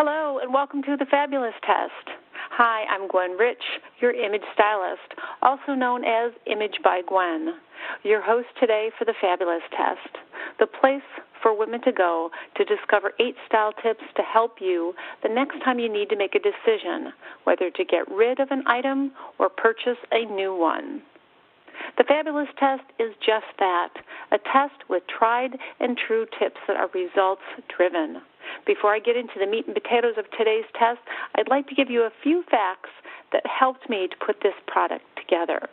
Hello, and welcome to the Fabulous Test. Hi, I'm Gwen Rich, your image stylist, also known as Image by Gwen, your host today for the Fabulous Test, the place for women to go to discover 8 style tips to help you the next time you need to make a decision, whether to get rid of an item or purchase a new one. The Fabulous Test is just that, a test with tried and true tips that are results-driven. Before I get into the meat and potatoes of today's test, I'd like to give you a few facts that helped me to put this product together.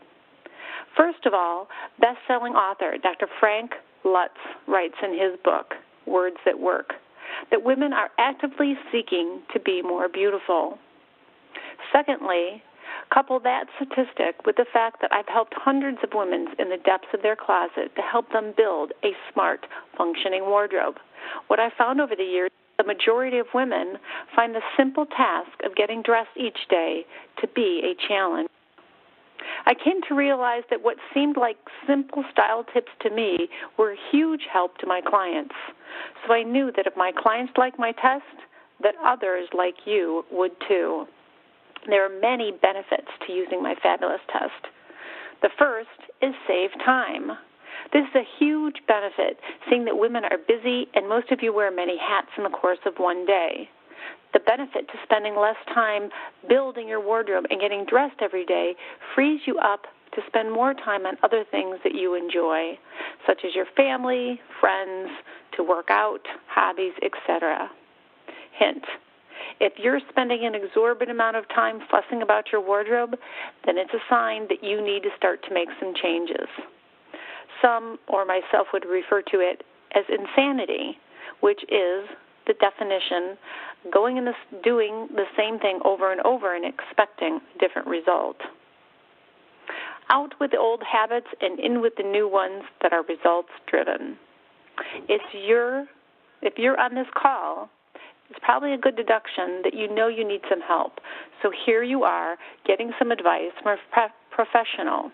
First of all, best-selling author Dr. Frank Lutz writes in his book, Words That Work, that women are actively seeking to be more beautiful. Secondly, couple that statistic with the fact that I've helped hundreds of women in the depths of their closet to help them build a smart, functioning wardrobe. What I found over the years, the majority of women find the simple task of getting dressed each day to be a challenge. I came to realize that what seemed like simple style tips to me were a huge help to my clients. So I knew that if my clients like my test, that others like you would too. There are many benefits to using my Fabulous Test. The first is save time. This is a huge benefit, seeing that women are busy and most of you wear many hats in the course of one day. The benefit to spending less time building your wardrobe and getting dressed every day frees you up to spend more time on other things that you enjoy, such as your family, friends, to work out, hobbies, etc. Hint: if you're spending an exorbitant amount of time fussing about your wardrobe, then it's a sign that you need to start to make some changes. Some, or myself, would refer to it as insanity, which is the definition, doing the same thing over and over and expecting a different result. Out with the old habits and in with the new ones that are results-driven. If you're on this call, it's probably a good deduction that you know you need some help. So here you are, getting some advice from a professional.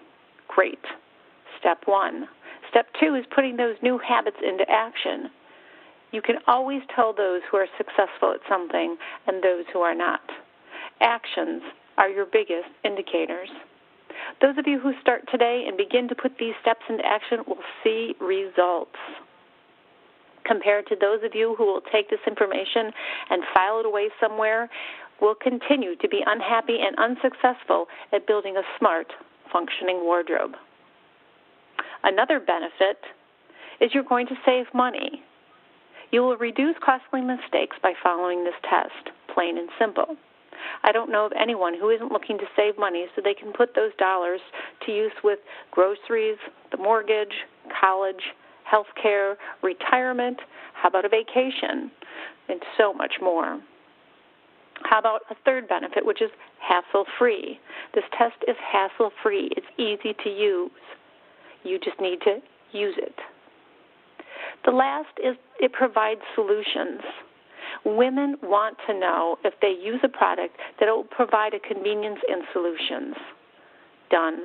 Great. Step 1. Step 2 is putting those new habits into action. You can always tell those who are successful at something and those who are not. Actions are your biggest indicators. Those of you who start today and begin to put these steps into action will see results. Compared to those of you who will take this information and file it away somewhere, will continue to be unhappy and unsuccessful at building a smart, functioning wardrobe. Another benefit is you're going to save money. You will reduce costly mistakes by following this test, plain and simple. I don't know of anyone who isn't looking to save money so they can put those dollars to use with groceries, the mortgage, college, health care, retirement, how about a vacation, and so much more. How about a third benefit, which is hassle-free? This test is hassle-free. It's easy to use. You just need to use it. The last is it provides solutions. Women want to know if they use a product that it will provide a convenience and solutions. Done.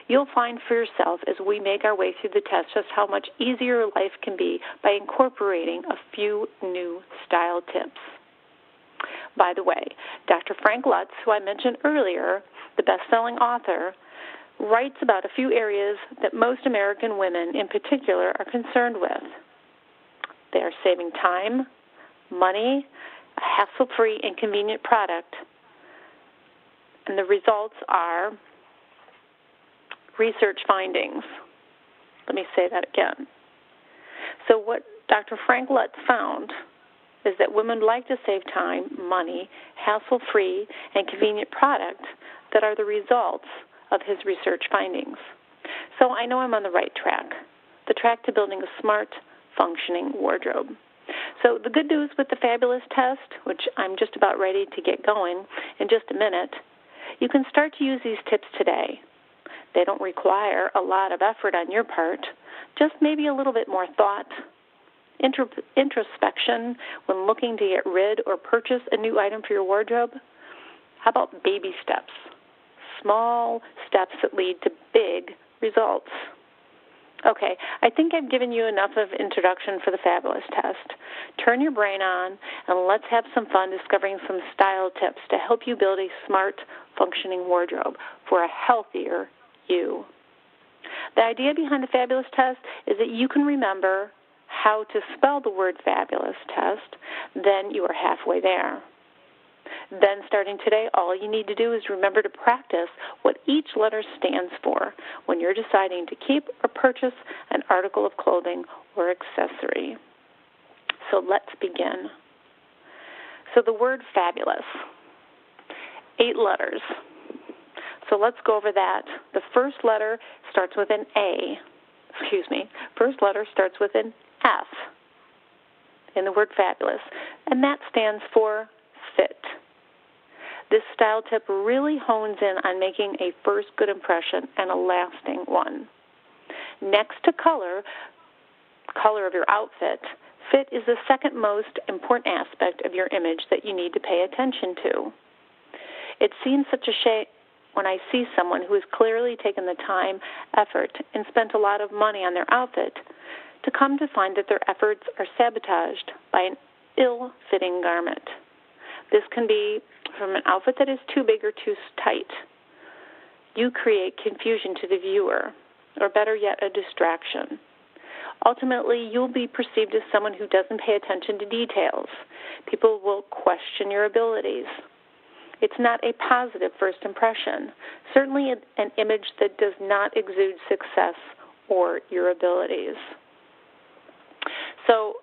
You'll find for yourself as we make our way through the test just how much easier life can be by incorporating a few new style tips. By the way, Dr. Frank Lutz, who I mentioned earlier, the best-selling author, writes about a few areas that most American women in particular are concerned with. They are saving time, money, a hassle-free and convenient product, and the results are research findings. Let me say that again. So what Dr. Frank Lutz found is that women like to save time, money, hassle-free, and convenient product that are the results of his research findings. So I know I'm on the right track, the track to building a smart, functioning wardrobe. So the good news with the Fabulous Test, which I'm just about ready to get going in just a minute, you can start to use these tips today. They don't require a lot of effort on your part, just maybe a little bit more thought, introspection when looking to get rid or purchase a new item for your wardrobe. How about baby steps? Small steps that lead to big results. Okay, I think I've given you enough of introduction for the Fabulous Test. Turn your brain on, and let's have some fun discovering some style tips to help you build a smart, functioning wardrobe for a healthier you. The idea behind the Fabulous Test is that you can remember how to spell the word Fabulous Test, then you are halfway there. Then, starting today, all you need to do is remember to practice what each letter stands for when you're deciding to keep or purchase an article of clothing or accessory. So let's begin. So the word fabulous, 8 letters. So let's go over that. The first letter starts with an A. First letter starts with an F in the word fabulous, and that stands for fit. This style tip really hones in on making a first good impression and a lasting one. Next to color of your outfit, fit is the second most important aspect of your image that you need to pay attention to. It seems such a shame when I see someone who has clearly taken the time, effort, and spent a lot of money on their outfit to come to find that their efforts are sabotaged by an ill-fitting garment. This can be from an outfit that is too big or too tight. You create confusion to the viewer, or better yet, a distraction. Ultimately, you'll be perceived as someone who doesn't pay attention to details. People will question your abilities. It's not a positive first impression, certainly an image that does not exude success or your abilities. So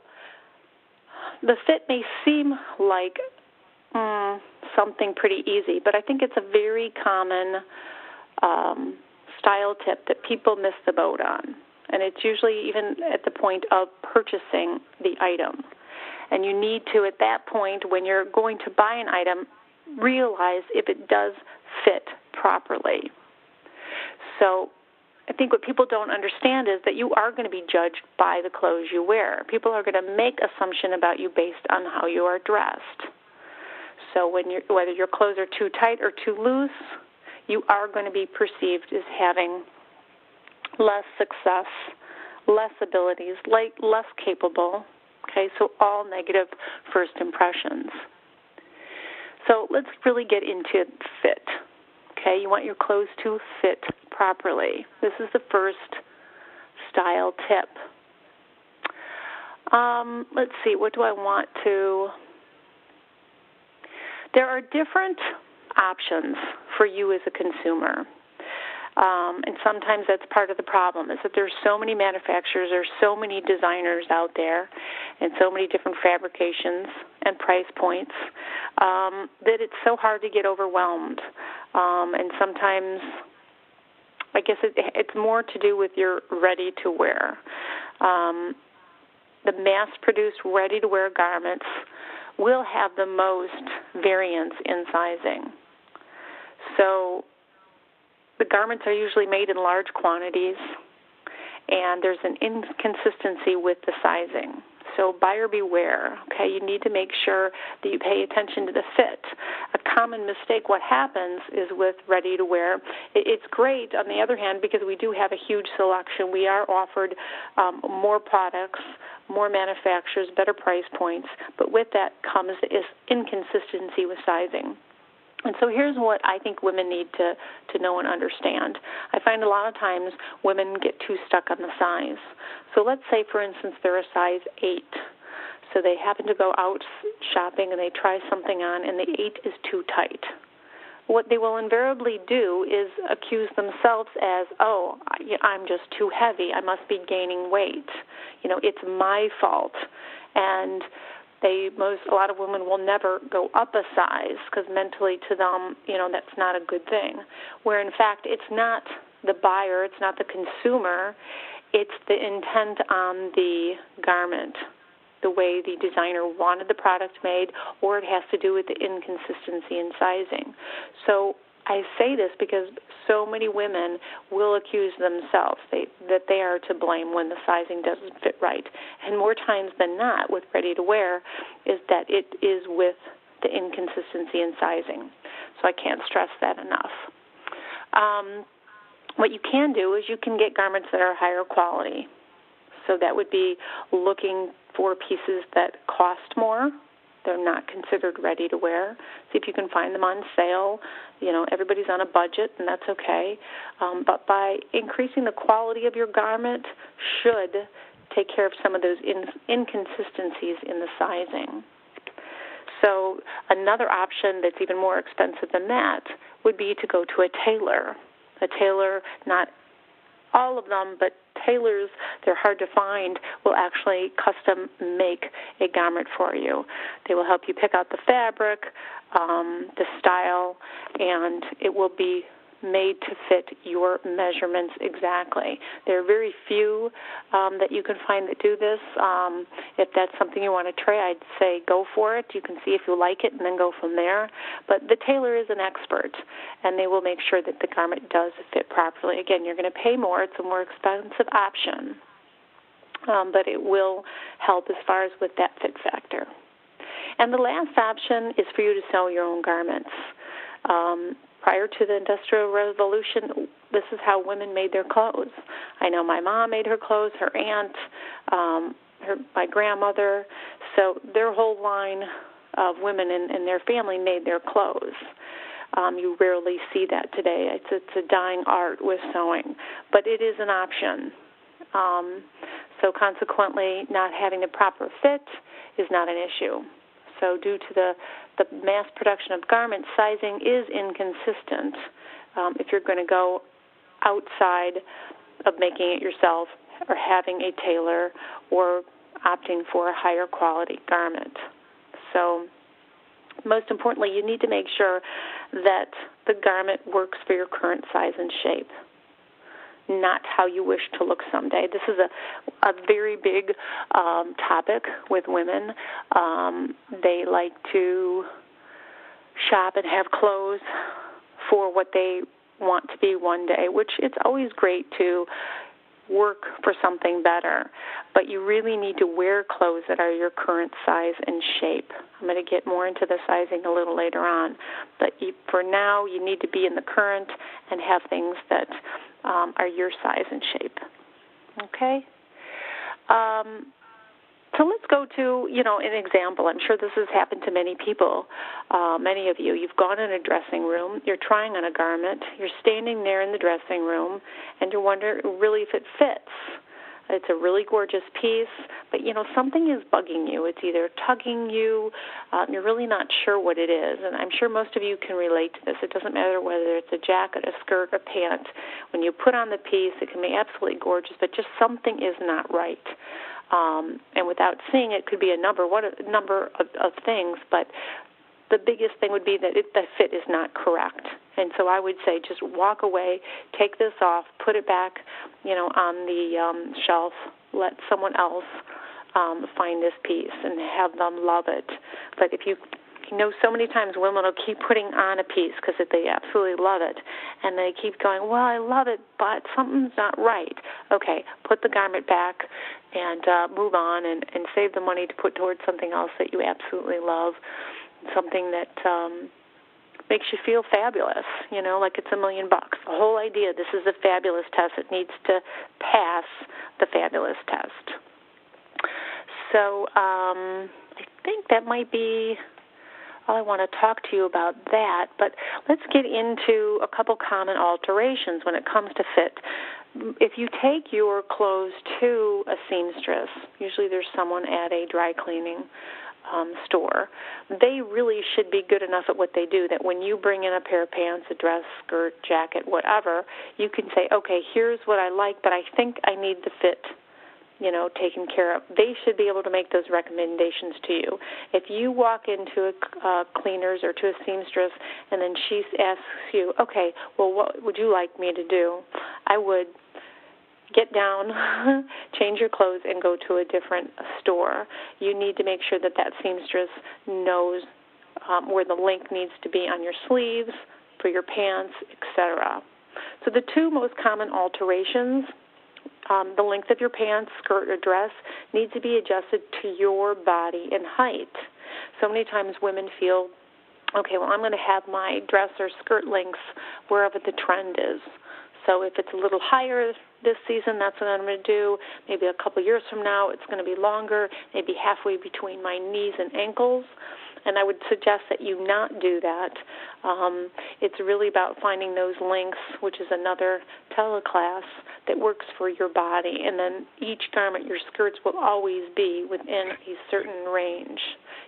the fit may seem like something pretty easy, but I think it's a very common style tip that people miss the boat on, and it's usually even at the point of purchasing the item. And you need to, at that point, when you're going to buy an item, realize if it does fit properly. So I think what people don't understand is that you are going to be judged by the clothes you wear. People are going to make assumption about you based on how you are dressed. So whether your clothes are too tight or too loose, you are going to be perceived as having less success, less abilities, less capable. Okay, so all negative first impressions. So let's really get into fit. Okay, you want your clothes to fit properly. This is the first style tip. Let's see, what do I want to... There are different options for you as a consumer. And sometimes that's part of the problem, is that there's so many manufacturers, there's so many designers out there, and so many different fabrications and price points, that it's so hard to get overwhelmed. And sometimes, I guess it's more to do with your ready-to-wear. The mass-produced ready-to-wear garments will have the most variance in sizing. So the garments are usually made in large quantities, and there's an inconsistency with the sizing. So buyer beware, okay? You need to make sure that you pay attention to the fit. A common mistake, what happens is with ready-to-wear, it's great, on the other hand, because we do have a huge selection. We are offered more products, more manufacturers, better price points, but with that comes is inconsistency with sizing. And so here's what I think women need to know and understand. I find a lot of times women get too stuck on the size. So let's say, for instance, they're a size 8. So they happen to go out shopping and they try something on and the 8 is too tight. What they will invariably do is accuse themselves as, oh, I'm just too heavy. I must be gaining weight. It's my fault. And a lot of women will never go up a size because mentally to them, that's not a good thing. Where in fact, it's not the buyer, it's not the consumer, it's the intent on the garment, the way the designer wanted the product made, or it has to do with the inconsistency in sizing. So I say this because so many women will accuse themselves that they are to blame when the sizing doesn't fit right. And more times than not with ready-to-wear is that it is with the inconsistency in sizing. So I can't stress that enough. What you can do is you can get garments that are higher quality. So that would be looking for pieces that cost more. They're not considered ready to wear. See if you can find them on sale. Everybody's on a budget, and that's okay. But by increasing the quality of your garment should take care of some of those inconsistencies in the sizing. So another option that's even more expensive than that would be to go to a tailor. A tailor, not all of them, but tailors, they're hard to find, will actually custom make a garment for you. They will help you pick out the fabric, the style, and it will be made to fit your measurements exactly. There are very few that you can find that do this. If that's something you want to try, I'd say go for it. You can see if you like it and then go from there. But the tailor is an expert, and they will make sure that the garment does fit properly. Again, you're going to pay more. It's a more expensive option, but it will help as far as with that fit factor. And the last option is for you to sew your own garments. Prior to the Industrial Revolution, this is how women made their clothes. I know my mom made her clothes, her aunt, my grandmother. So their whole line of women in their family made their clothes. You rarely see that today. It's a dying art with sewing, but it is an option. So consequently, not having the proper fit is not an issue. So due to the mass production of garments, sizing is inconsistent if you're going to go outside of making it yourself or having a tailor or opting for a higher quality garment. So most importantly, you need to make sure that the garment works for your current size and shape, not how you wish to look someday. This is a very big topic with women. They like to shop and have clothes for what they want to be one day, which it's always great to work for something better, but you really need to wear clothes that are your current size and shape. I'm going to get more into the sizing a little later on, but for now, you need to be in the current and have things that are your size and shape. Okay? So let's go to, an example. I'm sure this has happened to many people, many of you. You've gone in a dressing room, you're trying on a garment, you're standing there in the dressing room, and you're wondering really if it fits. It's a really gorgeous piece, but, something is bugging you. It's either tugging you, you're really not sure what it is, and I'm sure most of you can relate to this. It doesn't matter whether it's a jacket, a skirt, a pant. When you put on the piece, it can be absolutely gorgeous, but just something is not right. And without seeing it, could be a number of things, but the biggest thing would be that the fit is not correct. And so I would say just walk away, take this off, put it back, on the shelf, let someone else find this piece and have them love it. But if you so many times women will keep putting on a piece because they absolutely love it, and they keep going, well, I love it, but something's not right. Okay, put the garment back and move on and save the money to put towards something else that you absolutely love, something that makes you feel fabulous, like it's $1 million. The whole idea, this is a fabulous test. It needs to pass the fabulous test. So I think that might be all I want to talk to you about that, but let's get into a couple common alterations when it comes to fit. If you take your clothes to a seamstress, usually there's someone at a dry cleaning store, they really should be good enough at what they do that when you bring in a pair of pants, a dress, skirt, jacket, whatever, you can say, okay, here's what I like, but I think I need the fit taken care of. They should be able to make those recommendations to you. If you walk into a cleaner's or to a seamstress and then she asks you, okay, well, what would you like me to do? I would get down, change your clothes, and go to a different store. You need to make sure that seamstress knows where the length needs to be on your sleeves, for your pants, etc. So the two most common alterations, the length of your pants, skirt, or dress needs to be adjusted to your body and height. So many times women feel, okay, well, I'm going to have my dress or skirt lengths wherever the trend is. So if it's a little higher this season, that's what I'm going to do. Maybe a couple years from now, it's going to be longer, maybe halfway between my knees and ankles. And I would suggest that you not do that. It's really about finding those lengths, which is another teleclass that works for your body. And then each garment, your skirts will always be within a certain range.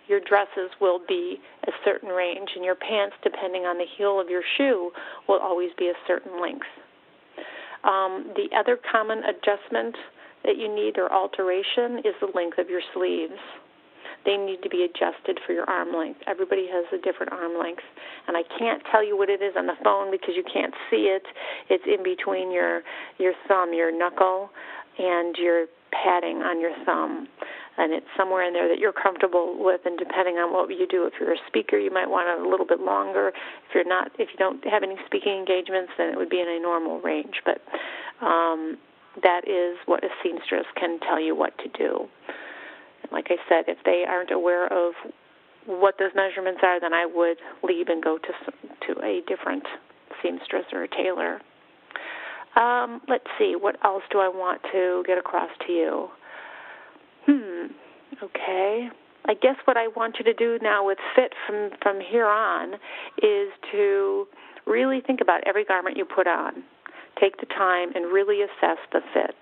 Your dresses will be a certain range, and your pants, depending on the heel of your shoe, will always be a certain length. The other common adjustment that you need or alteration is the length of your sleeves. They need to be adjusted for your arm length. Everybody has a different arm length, and I can't tell you what it is on the phone because you can't see it. It's in between your thumb, your knuckle, and your padding on your thumb, and it's somewhere in there that you're comfortable with. And depending on what you do, if you're a speaker, you might want it a little bit longer. If you don't have any speaking engagements, then it would be in a normal range. But that is what a seamstress can tell you what to do. Like I said, if they aren't aware of what those measurements are, then I would leave and go to a different seamstress or a tailor. Let's see, what else do I want to get across to you? Okay. I guess what I want you to do now with fit from here on is to really think about every garment you put on. Take the time and really assess the fit.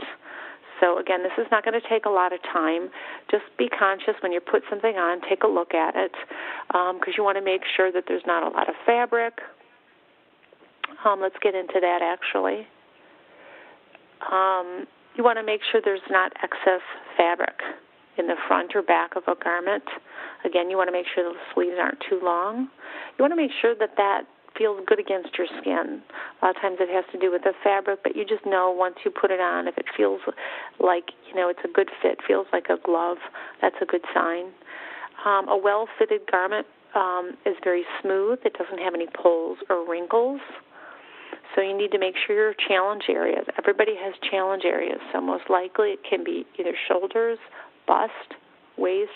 So, again, this is not going to take a lot of time. Just be conscious when you put something on, take a look at it, because you want to make sure that there's not a lot of fabric. Let's get into that, actually. You want to make sure there's not excess fabric in the front or back of a garment. Again, you want to make sure the sleeves aren't too long. You want to make sure that feels good against your skin. A lot of times it has to do with the fabric, but you just know once you put it on, if it feels like, it's a good fit, feels like a glove, that's a good sign. A well-fitted garment is very smooth. It doesn't have any pulls or wrinkles. So you need to make sure your challenge areas. Everybody has challenge areas, so most likely it can be either shoulders, bust, waist,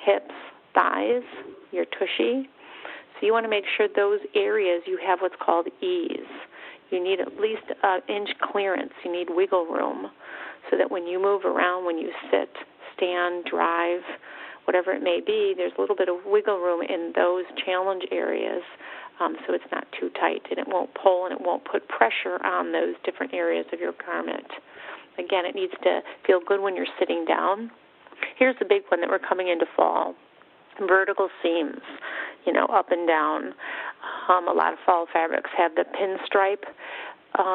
hips, thighs, your tushy. So you want to make sure those areas you have what's called ease. You need at least an inch clearance. You need wiggle room so that when you move around, when you sit, stand, drive, whatever it may be, there's a little bit of wiggle room in those challenge areas so it's not too tight and it won't pull and it won't put pressure on those different areas of your garment. Again, it needs to feel good when you're sitting down. Here's the big one that we're coming into fall. Vertical seams, up and down. A lot of fall fabrics have the pinstripe.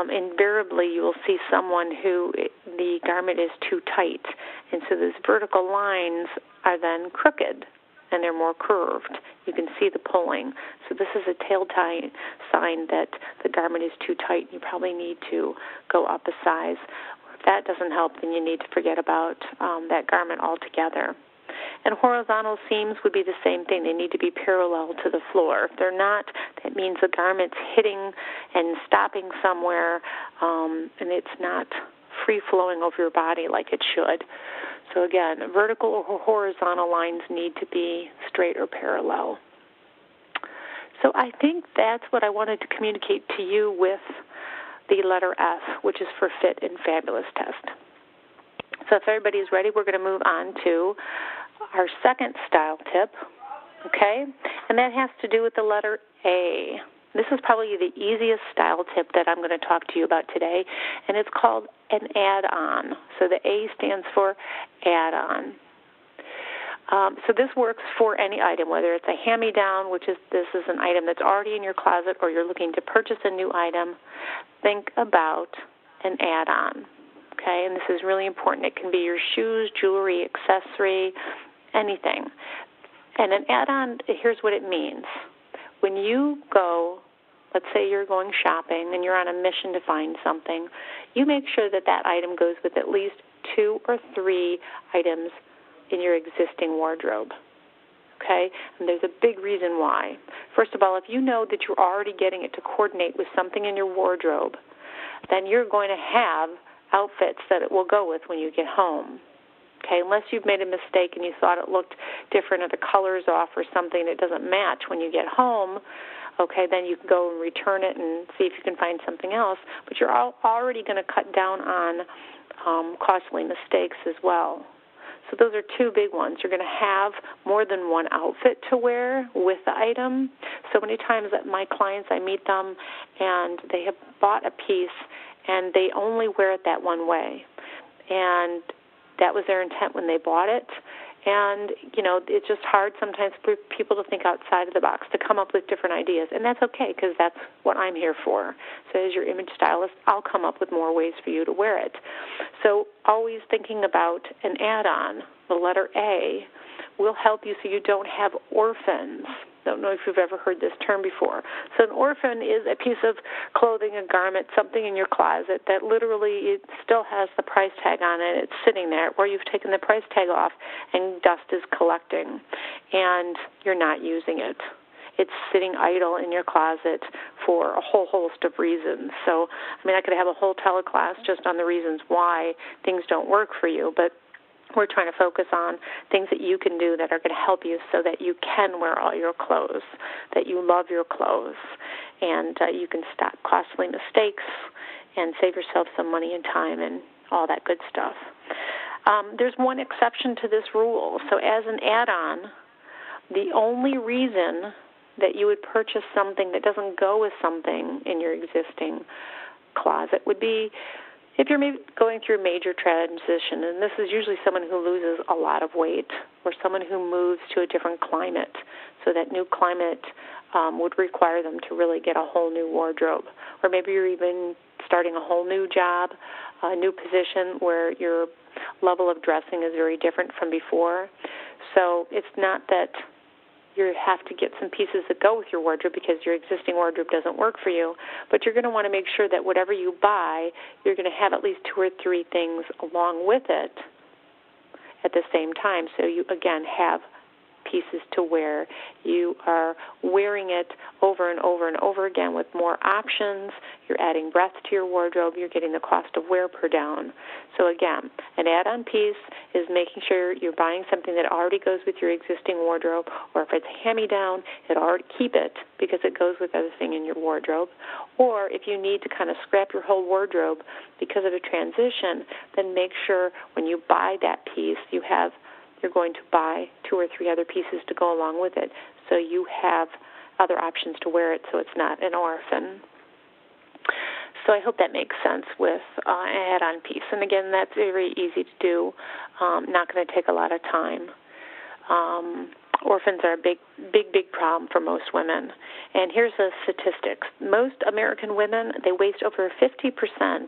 Invariably, you will see someone who the garment is too tight, and so those vertical lines are then crooked, and they're more curved. You can see the pulling. So this is a telltale sign that the garment is too tight. You probably need to go up a size. If that doesn't help, then you need to forget about that garment altogether. And horizontal seams would be the same thing. They need to be parallel to the floor. If they're not, that means the garment's hitting and stopping somewhere, and it's not free-flowing over your body like it should. So again, vertical or horizontal lines need to be straight or parallel. So I think that's what I wanted to communicate to you with the letter F, which is for Fit and Fabulous test. So if everybody's ready, we're going to move on to our second style tip, okay? And that has to do with the letter A. This is probably the easiest style tip that I'm going to talk to you about today, and it's called an add-on. So the A stands for add-on. So this works for any item, whether it's a hand-me-down, this is an item that's already in your closet, or you're looking to purchase a new item. Think about an add-on. Okay, and this is really important. It can be your shoes, jewelry, accessory, anything. And an add-on, here's what it means. When you go, let's say you're going shopping and you're on a mission to find something, you make sure that that item goes with at least 2 or 3 items in your existing wardrobe. Okay, and there's a big reason why. First of all, if you know that you're already getting it to coordinate with something in your wardrobe, then you're going to have outfits that it will go with when you get home. Okay, unless you've made a mistake and you thought it looked different or the color's off or something that doesn't match when you get home, okay, then you can go and return it and see if you can find something else. But you're already going to cut down on costly mistakes as well. So those are two big ones. You're going to have more than one outfit to wear with the item. So many times that my clients, I meet them, and they have bought a piece, and they only wear it that one way. And that was their intent when they bought it. And, it's just hard sometimes for people to think outside of the box, to come up with different ideas. And that's okay, because that's what I'm here for. So as your image stylist, I'll come up with more ways for you to wear it. So always thinking about an add-on, the letter A, will help you so you don't have orphans. Don't know if you've ever heard this term before. So an orphan is a piece of clothing, a garment, something in your closet that literally it still has the price tag on it. It's sitting there, or you've taken the price tag off and dust is collecting, and you're not using it. It's sitting idle in your closet for a whole host of reasons. So, I could have a whole teleclass just on the reasons why things don't work for you, but we're trying to focus on things that you can do that are going to help you so that you can wear all your clothes, that you love your clothes, and you can stop costly mistakes and save yourself some money and time and all that good stuff. There's one exception to this rule. So as an add-on, the only reason that you would purchase something that doesn't go with something in your existing closet would be if you're maybe going through a major transition, and this is usually someone who loses a lot of weight or someone who moves to a different climate, so that new climate would require them to really get a whole new wardrobe. Or maybe you're even starting a whole new job, a new position where your level of dressing is very different from before. So it's not that you have to get some pieces that go with your wardrobe because your existing wardrobe doesn't work for you, but you're going to want to make sure that whatever you buy, you're going to have at least 2 or 3 things along with it at the same time, so you, again, have pieces to wear. You are wearing it over and over and over again with more options. You're adding breadth to your wardrobe. You're getting the cost of wear per down. So again, an add-on piece is making sure you're buying something that already goes with your existing wardrobe, or if it's hand-me-down, keep it because it goes with everything in your wardrobe. Or if you need to kind of scrap your whole wardrobe because of a transition, then make sure when you buy that piece, you're going to buy 2 or 3 other pieces to go along with it, so you have other options to wear it so it's not an orphan. So I hope that makes sense with an add-on piece. And again, that's very easy to do, not going to take a lot of time. Orphans are a big problem for most women. And here's the statistics. Most American women, they waste over 50%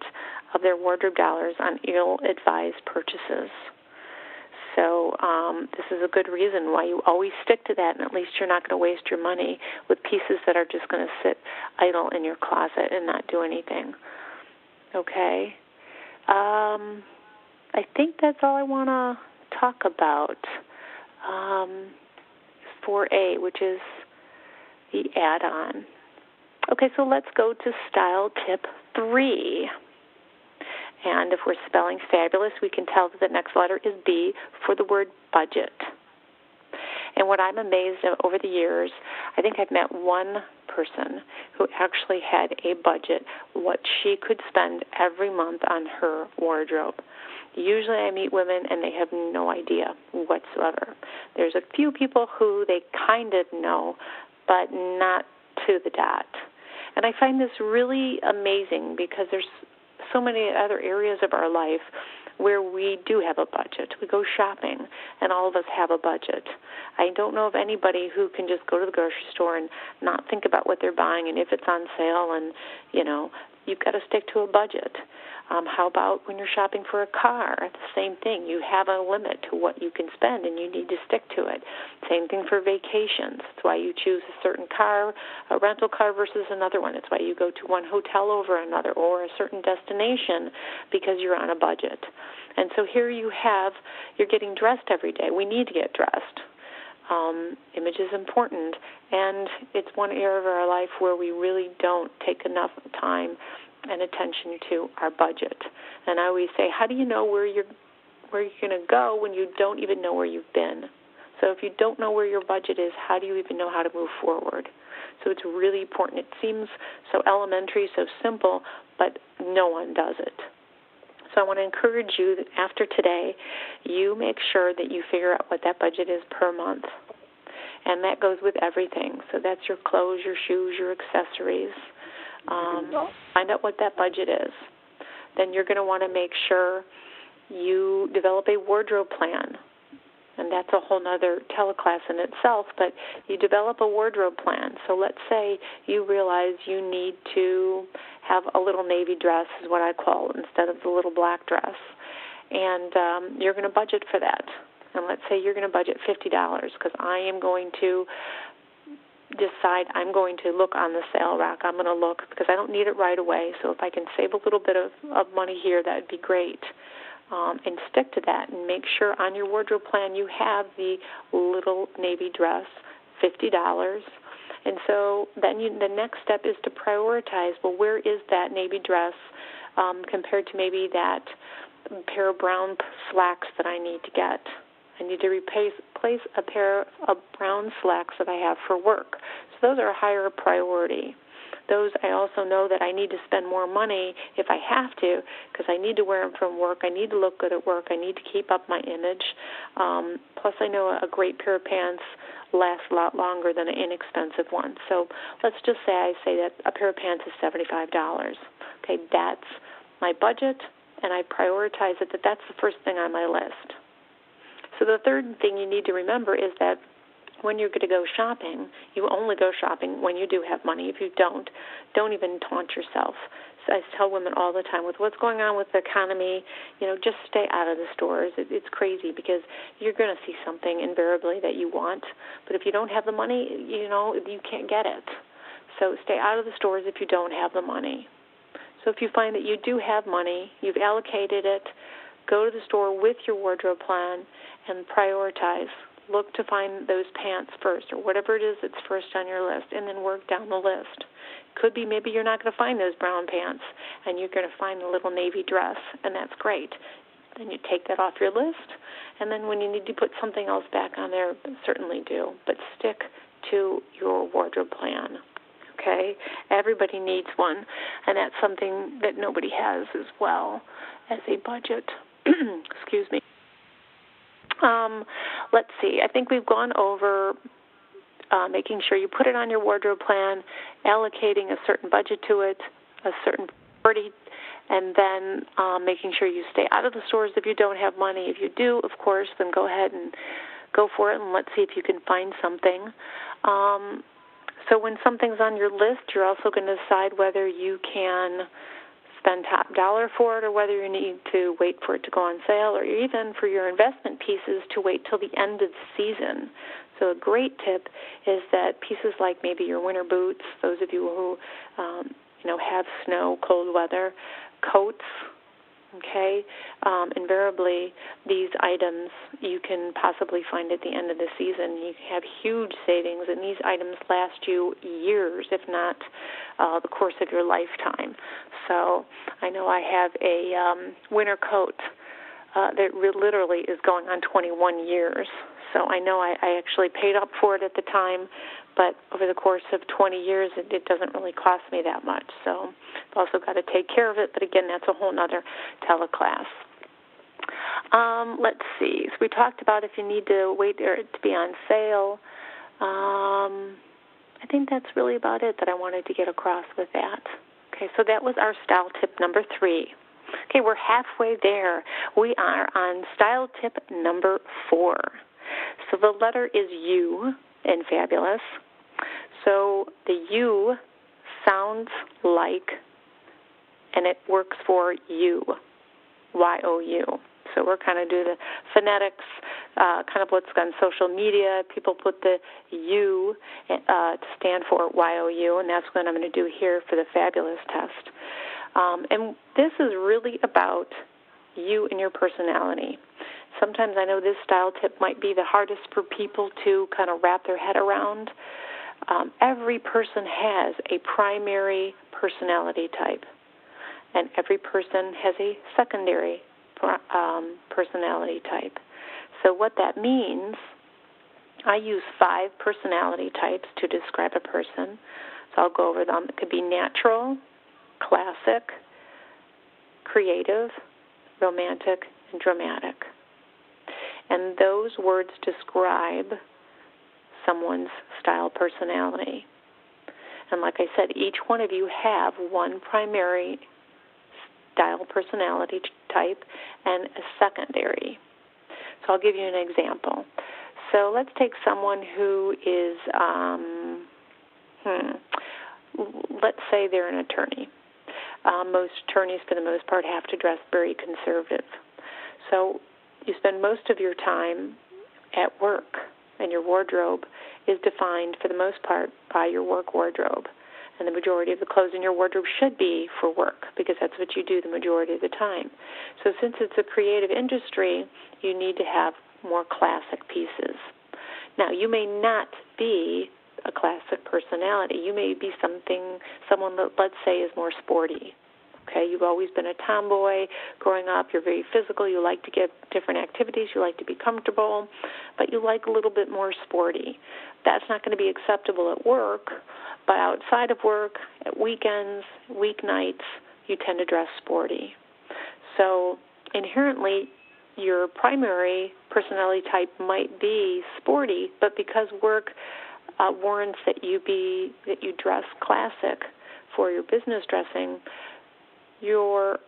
of their wardrobe dollars on ill-advised purchases. So this is a good reason why you always stick to that, and at least you're not going to waste your money with pieces that are just going to sit idle in your closet and not do anything. Okay? I think that's all I want to talk about. 4A, which is the add-on. Okay, so let's go to style tip 3. And if we're spelling fabulous, we can tell that the next letter is B for the word budget. And what I'm amazed at over the years, I think I've met one person who actually had a budget, what she could spend every month on her wardrobe. Usually I meet women and they have no idea whatsoever. There's a few people who they kind of know, but not to the dot. And I find this really amazing because there's so many other areas of our life where we do have a budget. We go shopping, and all of us have a budget. I don't know of anybody who can just go to the grocery store and not think about what they're buying and if it's on sale, and, you've got to stick to a budget. How about when you're shopping for a car? The same thing. You have a limit to what you can spend, and you need to stick to it. Same thing for vacations. That's why you choose a certain car, a rental car versus another one. It's why you go to one hotel over another or a certain destination because you're on a budget. And so here you're getting dressed every day. We need to get dressed. Image is important, and it's one area of our life where we really don't take enough time and attention to our budget. And I always say, how do you know where you're going to go when you don't even know where you've been? So if you don't know where your budget is, how do you even know how to move forward? So it's really important. It seems so elementary, so simple, but no one does it. So I want to encourage you that after today, you make sure that you figure out what that budget is per month. And that goes with everything. So that's your clothes, your shoes, your accessories. Find out what that budget is. Then you're going to want to make sure you develop a wardrobe plan. And that's a whole other teleclass in itself, but you develop a wardrobe plan. So let's say you realize you need to have a little navy dress, is what I call it, instead of the little black dress. And you're going to budget for that. And let's say you're going to budget $50 because I am going to decide I'm going to look on the sale rack. I'm going to look because I don't need it right away. So if I can save a little bit of money here, that would be great. And stick to that and make sure on your wardrobe plan you have the little navy dress, $50. And so then the next step is to prioritize, well, where is that navy dress compared to maybe that pair of brown slacks that I need to get. I need to replace a pair of brown slacks that I have for work. So those are a higher priority. Those I also know that I need to spend more money if I have to because I need to wear them from work. I need to look good at work. I need to keep up my image. Plus, I know a great pair of pants lasts a lot longer than an inexpensive one. So let's just say I say that a pair of pants is $75. Okay, that's my budget, and I prioritize it that's the first thing on my list. So the third thing you need to remember is that when you're going to go shopping, you only go shopping when you do have money. If you don't even taunt yourself. So I tell women all the time, with what's going on with the economy, just stay out of the stores. It's crazy because you're going to see something invariably that you want. But if you don't have the money, you can't get it. So stay out of the stores if you don't have the money. So if you find that you do have money, you've allocated it, go to the store with your wardrobe plan and prioritize. Look to find those pants first or whatever it is that's first on your list and then work down the list. Could be maybe you're not going to find those brown pants and you're going to find the little navy dress, and that's great. Then you take that off your list, and then when you need to put something else back on there, certainly do. But stick to your wardrobe plan, okay? Everybody needs one, and that's something that nobody has as well as a budget. Excuse me. Let's see. I think we've gone over making sure you put it on your wardrobe plan, allocating a certain budget to it, a certain priority, and then making sure you stay out of the stores if you don't have money. If you do, of course, then go ahead and go for it, and let's see if you can find something. So when something's on your list, you're also going to decide whether you can spend top dollar for it or whether you need to wait for it to go on sale, or even for your investment pieces to wait till the end of the season. So a great tip is that pieces like maybe your winter boots, those of you who have snow, cold weather, coats, okay, invariably these items you can possibly find at the end of the season. You have huge savings, and these items last you years, if not the course of your lifetime. So I know I have a winter coat that literally is going on 21 years. So I know I actually paid up for it at the time, but over the course of 20 years, it doesn't really cost me that much. So I've also got to take care of it, but again, that's a whole other teleclass. Let's see. So we talked about if you need to wait for it to be on sale. I think that's really about it that I wanted to get across with that. Okay, so that was our style tip number 3. Okay, we're halfway there. We are on style tip number 4. So the letter is U in Fabulous. So the U sounds like, and it works for you, Y-O-U. So we're kind of do the phonetics, kind of what's on social media. People put the U to stand for Y-O-U, and that's what I'm going to do here for the Fabulous test. And this is really about you and your personality. Sometimes I know this style tip might be the hardest for people to kind of wrap their head around. Every person has a primary personality type, and every person has a secondary personality type. So what that means I use 5 personality types to describe a person, so I'll go over them. It could be natural, classic, creative, romantic, and dramatic. And those words describe someone's style personality. And like I said, each one of you have one primary style personality type and a secondary. So I'll give you an example. So let's take someone who is, let's say they're an attorney. Most attorneys, for the most part, have to dress very conservative. So you spend most of your time at work, and your wardrobe is defined, for the most part, by your work wardrobe. And the majority of the clothes in your wardrobe should be for work, because that's what you do the majority of the time. So since it's a creative industry, you need to have more classic pieces. Now, you may not be a classic personality. You may be someone that, let's say, is more sporty. Okay, you've always been a tomboy. Growing up, you're very physical. You like to get different activities. You like to be comfortable, but you like a little bit more sporty. That's not going to be acceptable at work, but outside of work, at weekends, weeknights, you tend to dress sporty. So inherently, your primary personality type might be sporty, but because work warrants that you dress classic for your business dressing, your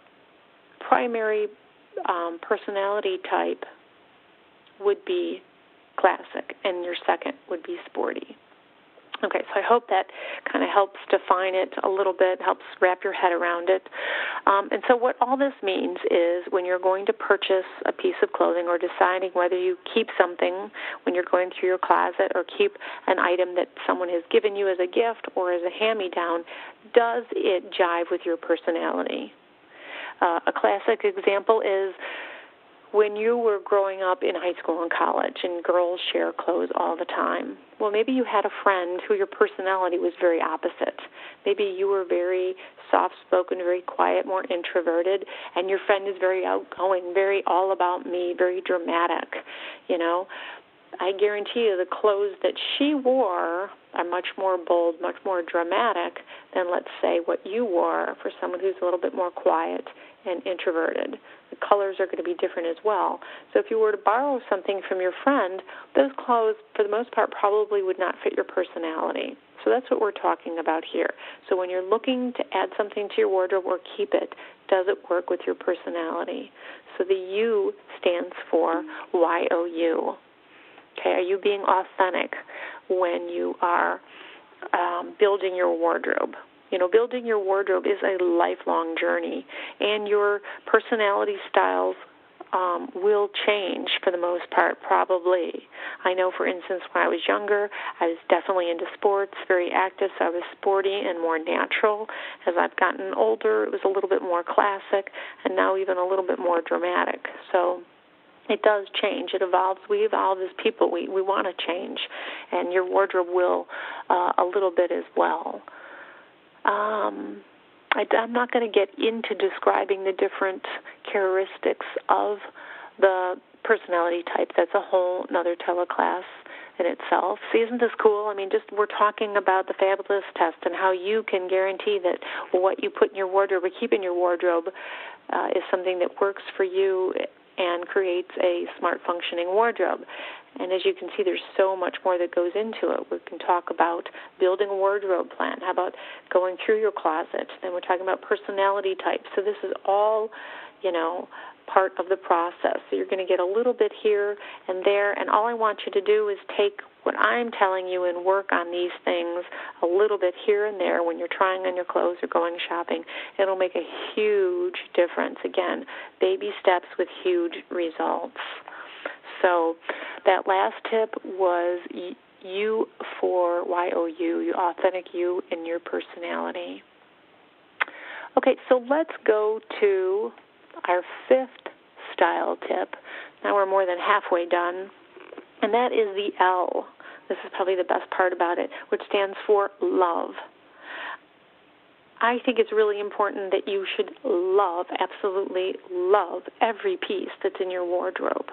primary personality type would be classic, and your second would be sporty. Okay, so I hope that kind of helps define it a little bit, helps wrap your head around it. And so what all this means is when you're going to purchase a piece of clothing or deciding whether you keep something when you're going through your closet or keep an item that someone has given you as a gift or as a hand-me-down, does it jive with your personality? A classic example is when you were growing up in high school and college and girls share clothes all the time. Well, maybe you had a friend who your personality was very opposite. Maybe you were very soft-spoken, very quiet, more introverted, and your friend is very outgoing, very all about me, very dramatic, you know. I guarantee you the clothes that she wore are much more bold, much more dramatic than, let's say, what you wore for someone who's a little bit more quiet and introverted. The colors are going to be different as well. So if you were to borrow something from your friend, those clothes, for the most part, probably would not fit your personality. So that's what we're talking about here. So when you're looking to add something to your wardrobe or keep it, does it work with your personality? So the U stands for YOU. Okay, are you being authentic when you are building your wardrobe? You know, building your wardrobe is a lifelong journey, and your personality styles will change for the most part, probably. I know, for instance, when I was younger, I was definitely into sports, very active, so I was sporty and more natural. As I've gotten older, it was a little bit more classic, and now even a little bit more dramatic. So it does change. It evolves. We evolve as people. We want to change, and your wardrobe will a little bit as well. I'm not going to get into describing the different characteristics of the personality type. That's a whole another teleclass in itself. See, isn't this cool? I mean, we're talking about the Fabulous Test and how you can guarantee that what you put in your wardrobe or keep in your wardrobe is something that works for you and creates a smart functioning wardrobe. And as you can see, there's so much more that goes into it. We can talk about building a wardrobe plan. How about going through your closet? Then we're talking about personality types. So this is all, part of the process. So you're going to get a little bit here and there, and all I want you to do is take what I'm telling you and work on these things a little bit here and there when you're trying on your clothes or going shopping. It'll make a huge difference. Again, baby steps with huge results. So that last tip was you for YOU, your authentic you and your personality. Okay, so let's go to our fifth style tip. Now we're more than halfway done, and that is the L. This is probably the best part about it, which stands for love. I think it's really important that you should absolutely love every piece that's in your wardrobe.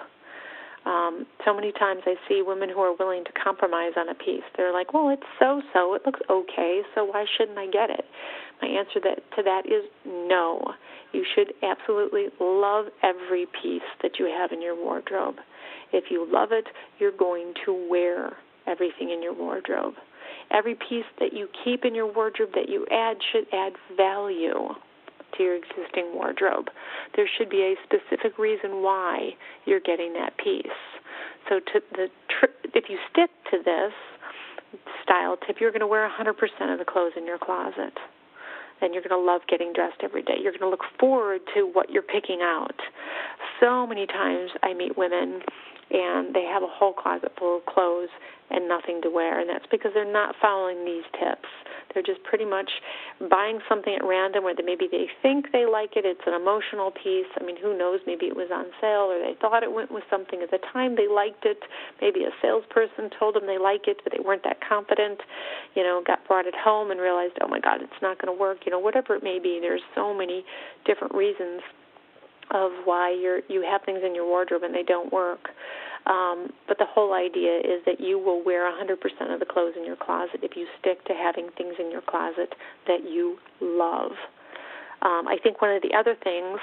So many times I see women who are willing to compromise on a piece. They're like, well, it's so-so. It looks okay, so why shouldn't I get it? My answer to that is no. You should absolutely love every piece that you have in your wardrobe. If you love it, you're going to wear everything in your wardrobe. Every piece that you keep in your wardrobe that you add should add value to your existing wardrobe. There should be a specific reason why you're getting that piece. So if you stick to this style tip, you're going to wear 100% of the clothes in your closet. And you're going to love getting dressed every day. You're going to look forward to what you're picking out. So many times I meet women and they have a whole closet full of clothes and nothing to wear, and that's because they're not following these tips. They're just pretty much buying something at random where maybe they think they like it. It's an emotional piece. I mean, who knows? Maybe it was on sale or they thought it went with something at the time. They liked it. Maybe a salesperson told them they like it, but they weren't that confident. Got brought it home and realized, oh, my God, it's not going to work. Whatever it may be, there's so many different reasons of why you have things in your wardrobe and they don't work. But the whole idea is that you will wear 100% of the clothes in your closet if you stick to having things in your closet that you love. I think one of the other things,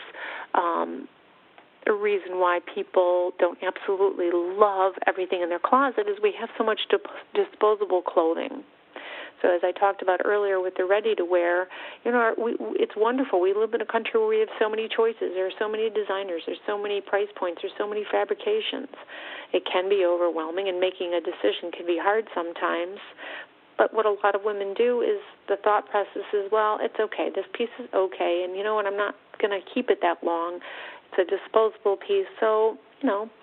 a reason why people don't absolutely love everything in their closet is we have so much disposable clothing. So as I talked about earlier with the ready-to-wear, it's wonderful. We live in a country where we have so many choices. There are so many designers. There's so many price points. There's so many fabrications. It can be overwhelming, and making a decision can be hard sometimes. But what a lot of women do is the thought process is, well, it's okay. This piece is okay, and you know what? I'm not going to keep it that long. It's a disposable piece, so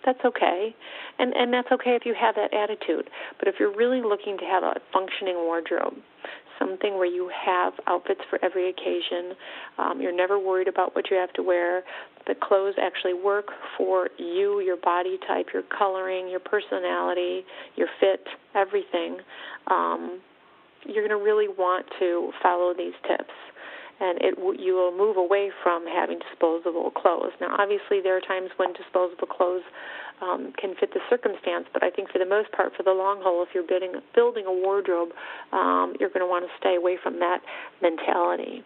that's okay. And that's okay if you have that attitude. But if you're really looking to have a functioning wardrobe, something where you have outfits for every occasion, you're never worried about what you have to wear, the clothes actually work for you, your body type, your coloring, your personality, your fit, everything, you're going to really want to follow these tips. And you will move away from having disposable clothes. Now, obviously, there are times when disposable clothes can fit the circumstance, but I think for the most part, for the long haul, if you're building a wardrobe, you're going to want to stay away from that mentality.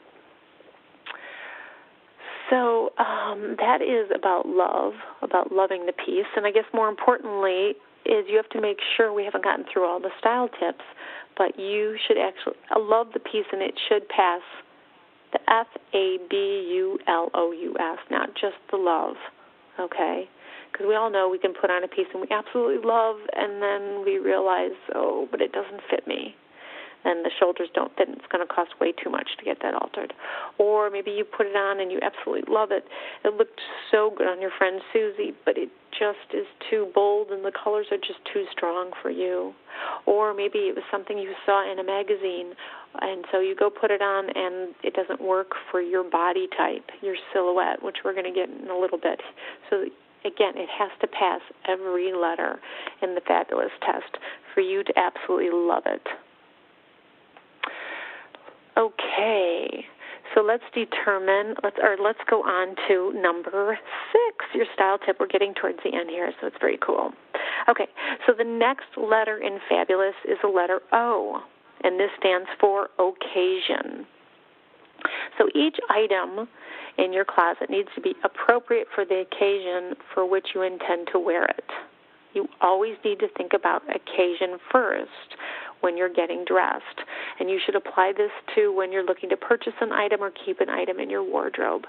So that is about love, about loving the piece. And I guess more importantly is you have to make sure we haven't gotten through all the style tips, but you should actually love the piece, and it should pass the FABULOUS, not just the love, okay? Because we all know we can put on a piece and we absolutely love, and then we realize, oh, but it doesn't fit me. And the shoulders don't fit, and it's going to cost way too much to get that altered. Or maybe you put it on and you absolutely love it. It looked so good on your friend Susie, but it just is too bold and the colors are just too strong for you. Or maybe it was something you saw in a magazine, and so you go put it on and it doesn't work for your body type, your silhouette, which we're going to get in a little bit. So again, it has to pass every letter in the Fabulous test for you to absolutely love it. Okay, so let's go on to number 6, your style tip. We're getting towards the end here, so it's very cool. Okay, so the next letter in Fabulous is the letter O, and this stands for occasion. So each item in your closet needs to be appropriate for the occasion for which you intend to wear it. You always need to think about occasion first when you're getting dressed. And you should apply this to when you're looking to purchase an item or keep an item in your wardrobe.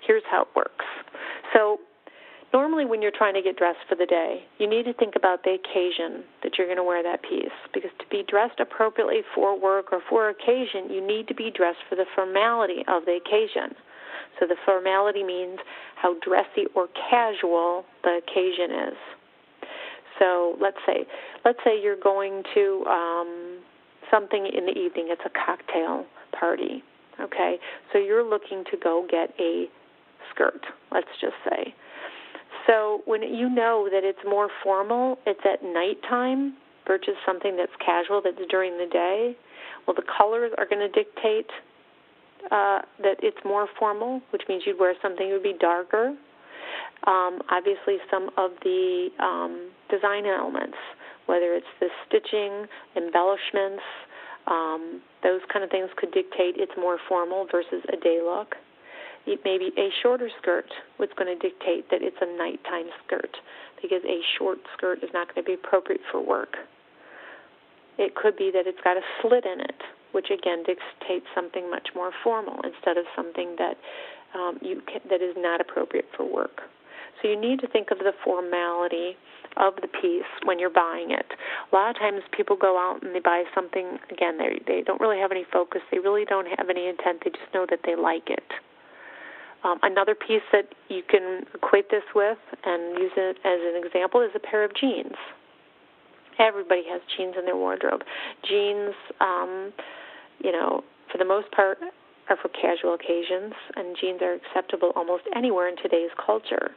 Here's how it works. So normally when you're trying to get dressed for the day, you need to think about the occasion that you're going to wear that piece. Because to be dressed appropriately for work or for occasion, you need to be dressed for the formality of the occasion. So the formality means how dressy or casual the occasion is. So let's say you're going to something in the evening. It's a cocktail party, okay? So you're looking to go get a skirt, let's just say. So when you know that it's more formal, it's at nighttime versus something that's casual, that's during the day, well, the colors are going to dictate that it's more formal, which means you'd wear something that would be darker. Obviously, some of the design elements, whether it's the stitching, embellishments, those kind of things could dictate it's more formal versus a day look. Maybe a shorter skirt was going to dictate that it's a nighttime skirt, because a short skirt is not going to be appropriate for work. It could be that it's got a slit in it, which again dictates something much more formal instead of something that that is not appropriate for work. So you need to think of the formality of the piece when you're buying it. A lot of times people go out and they buy something, again, they don't really have any focus. They really don't have any intent. They just know that they like it. Another piece that you can equate this with and use it as an example is a pair of jeans. Everybody has jeans in their wardrobe. Jeans, for the most part, are for casual occasions, and jeans are acceptable almost anywhere in today's culture.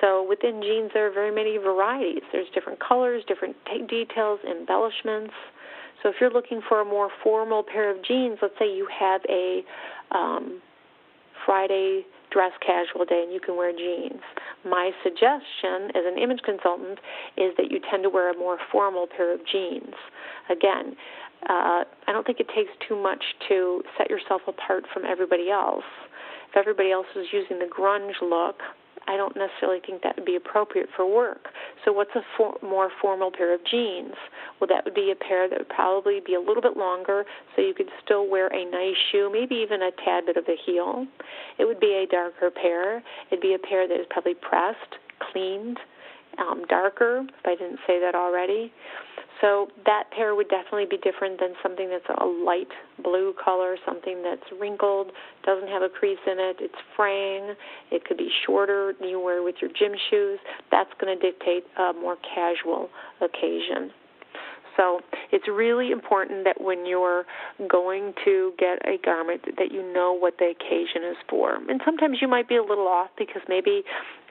So within jeans, there are very many varieties. There's different colors, different details, embellishments. So if you're looking for a more formal pair of jeans, let's say you have a Friday dress casual day and you can wear jeans. My suggestion as an image consultant is that you tend to wear a more formal pair of jeans. Again, I don't think it takes too much to set yourself apart from everybody else. If everybody else is using the grunge look, I don't necessarily think that would be appropriate for work. So what's a more formal pair of jeans? Well, that would be a pair that would probably be a little bit longer, so you could still wear a nice shoe, maybe even a tad bit of a heel. It would be a darker pair. It'd be a pair that is probably pressed, cleaned, darker, if I didn't say that already. So that pair would definitely be different than something that's a light blue color, something that's wrinkled, doesn't have a crease in it, it's fraying, it could be shorter than you wear with your gym shoes. That's going to dictate a more casual occasion. So it's really important that when you're going to get a garment that you know what the occasion is for. And sometimes you might be a little off because maybe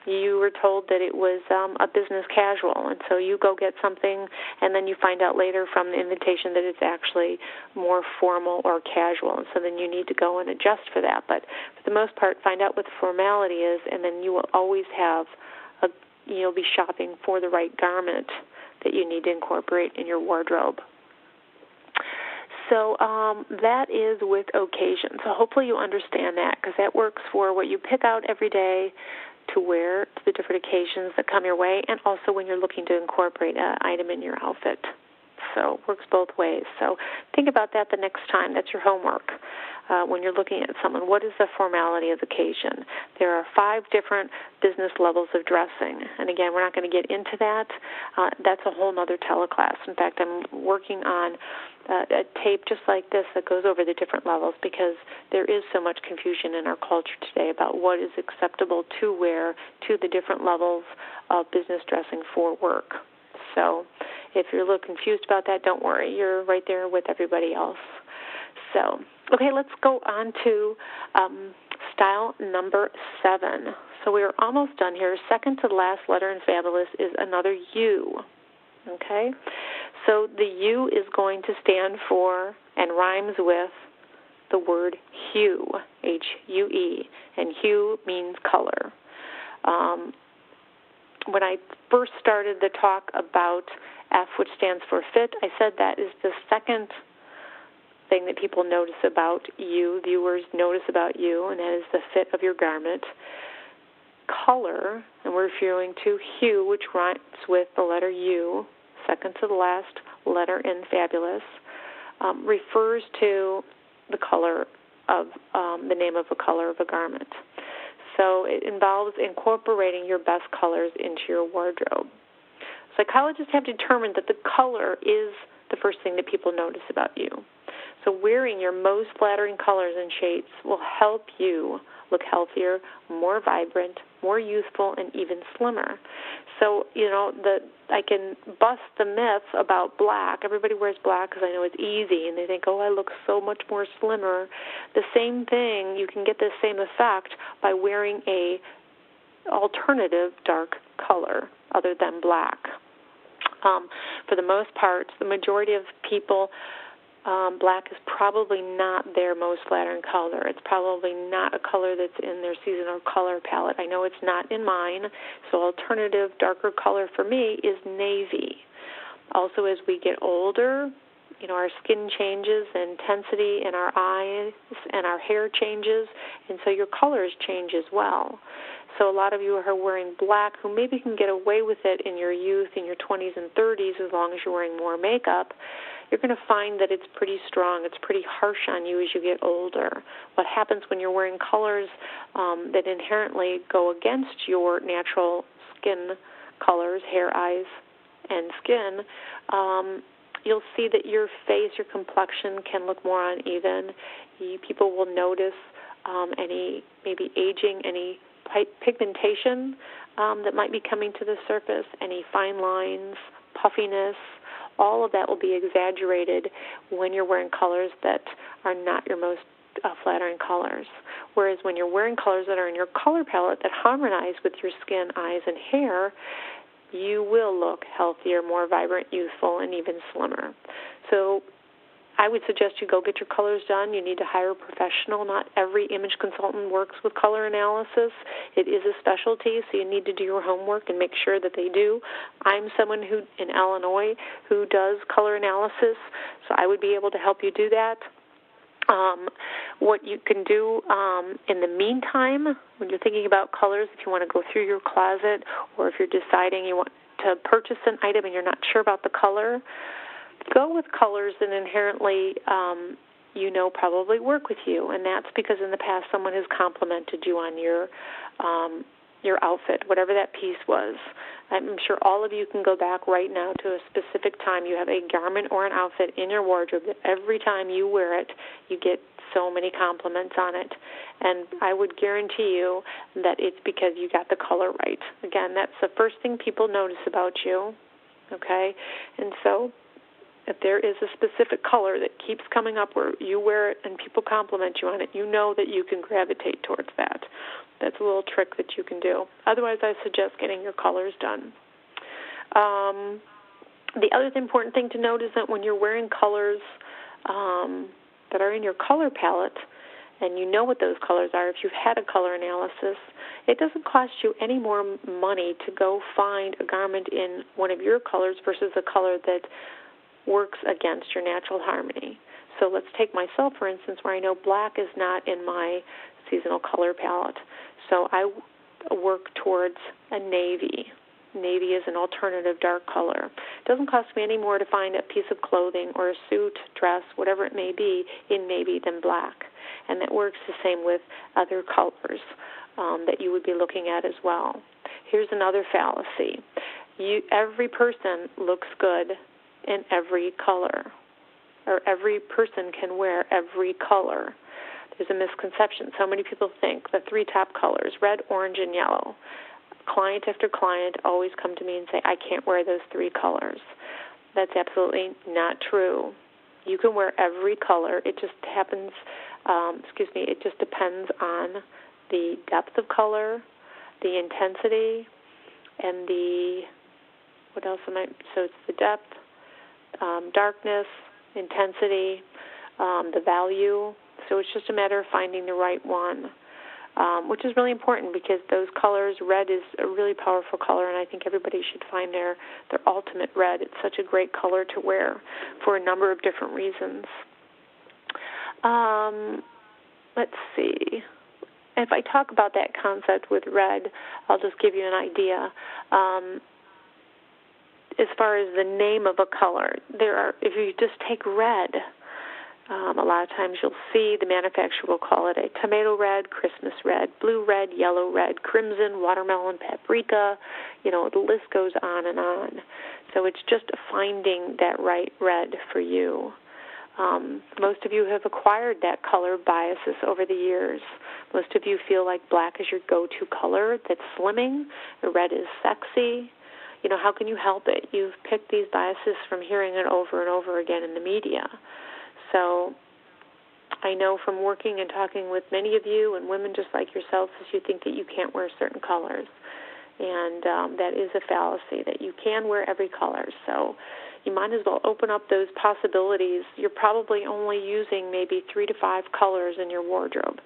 you were told that it was a business casual, and so you go get something, and then you find out later from the invitation that it's actually more formal or casual, and so then you need to go and adjust for that. But for the most part, find out what the formality is, and then you will always have you'll be shopping for the right garment that you need to incorporate in your wardrobe. So that is with occasion. So hopefully you understand that, because that works for what you pick out every day to wear to the different occasions that come your way, and also when you're looking to incorporate an item in your outfit. So it works both ways. So think about that the next time. That's your homework. When you're looking at someone, what is the formality of the occasion? There are 5 different business levels of dressing. And again, we're not going to get into that. That's a whole other teleclass. In fact, I'm working on a tape just like this that goes over the different levels, because there is so much confusion in our culture today about what is acceptable to wear to the different levels of business dressing for work. So if you're a little confused about that, don't worry. You're right there with everybody else. So, okay, let's go on to style number 7. So we are almost done here. Second to the last letter in Fabulous is another U. Okay? So the U is going to stand for and rhymes with the word hue, H-U-E, and hue means color. When I first started the talk about F, which stands for fit, I said that is the second thing that people notice about you, viewers notice about you, and that is the fit of your garment. Color, and we're referring to hue, which rhymes with the letter U, second to the last letter in Fabulous, refers to the color of the name of a color of a garment. So it involves incorporating your best colors into your wardrobe. Psychologists have determined that the color is the first thing that people notice about you. So wearing your most flattering colors and shades will help you look healthier, more vibrant, more youthful, and even slimmer. So, I can bust the myth about black. Everybody wears black because I know it's easy, and they think, I look so much more slimmer. The same thing, you can get the same effect by wearing a alternative dark color other than black. For the most part, the majority of people black is probably not their most flattering color. It's probably not a color that's in their seasonal color palette. I know it's not in mine, so alternative darker color for me is navy. Also, as we get older, our skin changes, the intensity in our eyes and our hair changes, and so your colors change as well. So a lot of you who are wearing black who maybe can get away with it in your youth, in your 20s and 30s, as long as you're wearing more makeup, you're going to find that it's pretty strong. It's pretty harsh on you as you get older. What happens when you're wearing colors that inherently go against your natural skin colors, hair, eyes, and skin, you'll see that your face, your complexion can look more uneven. People will notice any maybe aging, any pigmentation that might be coming to the surface, any fine lines, puffiness. All of that will be exaggerated when you're wearing colors that are not your most flattering colors. Whereas when you're wearing colors that are in your color palette that harmonize with your skin, eyes, and hair, you will look healthier, more vibrant, youthful, and even slimmer. So I would suggest you go get your colors done. You need to hire a professional. Not every image consultant works with color analysis. It is a specialty, so you need to do your homework and make sure that they do. I'm someone who in Illinois who does color analysis, so I would be able to help you do that. What you can do in the meantime, when you're thinking about colors, if you want to go through your closet or if you're deciding you want to purchase an item and you're not sure about the color, go with colors that inherently probably work with you, and that's because in the past someone has complimented you on your outfit, whatever that piece was. I'm sure all of you can go back right now to a specific time. You have a garment or an outfit in your wardrobe that every time you wear it, you get so many compliments on it. And I would guarantee you that it's because you got the color right. Again, that's the first thing people notice about you, okay? And so if there is a specific color that keeps coming up where you wear it and people compliment you on it, you know that you can gravitate towards that. That's a little trick that you can do. Otherwise, I suggest getting your colors done. The other important thing to note is that when you're wearing colors that are in your color palette, and you know what those colors are, if you've had a color analysis, it doesn't cost you any more money to go find a garment in one of your colors versus a color that works against your natural harmony. So let's take myself, for instance, where I know black is not in my seasonal color palette. So I work towards a navy. Navy is an alternative dark color. It doesn't cost me any more to find a piece of clothing or a suit, dress, whatever it may be, in navy than black. And that works the same with other colors that you would be looking at as well. Here's another fallacy. Every person looks good in every color, or every person can wear every color. There's a misconception. So many people think the three top colors, red, orange, and yellow. Client after client always come to me and say, I can't wear those three colors. That's absolutely not true. You can wear every color. It just happens, it just depends on the depth of color, the intensity, and so it's the depth, darkness, intensity, the value. So it's just a matter of finding the right one, which is really important because those colors, red is a really powerful color, and I think everybody should find their ultimate red. It's such a great color to wear for a number of different reasons. Let's see. If I talk about that concept with red, I'll just give you an idea. As far as the name of a color, if you just take red, a lot of times you'll see the manufacturer will call it a tomato red, Christmas red, blue red, yellow red, crimson, watermelon, paprika. The list goes on and on. So it's just finding that right red for you. Most of you have acquired that color biases over the years. Most of you feel like black is your go-to color that's slimming. The red is sexy. How can you help it? You've picked these biases from hearing it over and over again in the media. So I know from working and talking with many of you and women just like yourselves, is you think that you can't wear certain colors. And that is a fallacy, that you can wear every color. So you might as well open up those possibilities. You're probably only using maybe 3 to 5 colors in your wardrobe.